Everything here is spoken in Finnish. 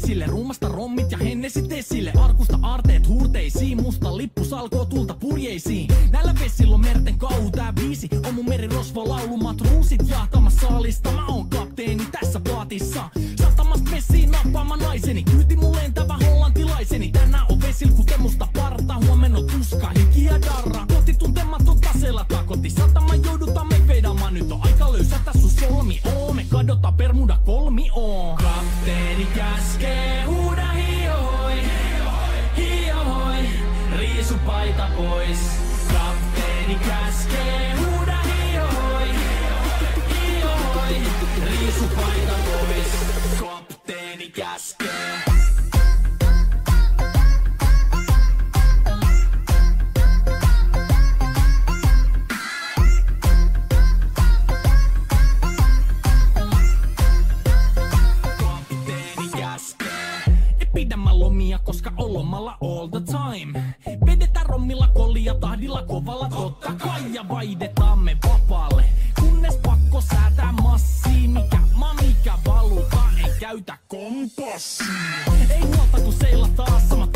vesille. Ruumasta rommit ja hennesit esille. Arkusta aarteet huurteisiin, musta lippu salkoo tulta purjeisiin. Näillä vesillä on merten kauhu, tää biisi on mun merirosvo laulu. Matruusit jahtamassa saalista, mä oon kapteeni tässä paatissa. Satamassa vesiin nappaamaan naiseni, kyyti mun lentävä hollantilaiseni. Tänään on vesil kuten musta parta, huomenna on tuska, hiki ja darra. Koti tuntematon taseella takoti, satama joudutaan me vedamaan. Nyt on aika löysätä sun solmi, me kadotaan Bermuda kolmioon. Kapteeni käskee, huuda hiohoi, hiohoi, riisu paita pois. Kapteeni käskee, huuda hiohoi, hiohoi, riisu paita pois. Kapteeni käskee. Pidämä lomia, koska on lomalla all the time. Vedetään rommilla kollia, tahdilla kovalla totta kai. Ja vaihdetaan me vapaalle, kunnes pakko säätää massia. Mikä valuta, ei käytä kompassia. Ei huolta kun seilataan, sama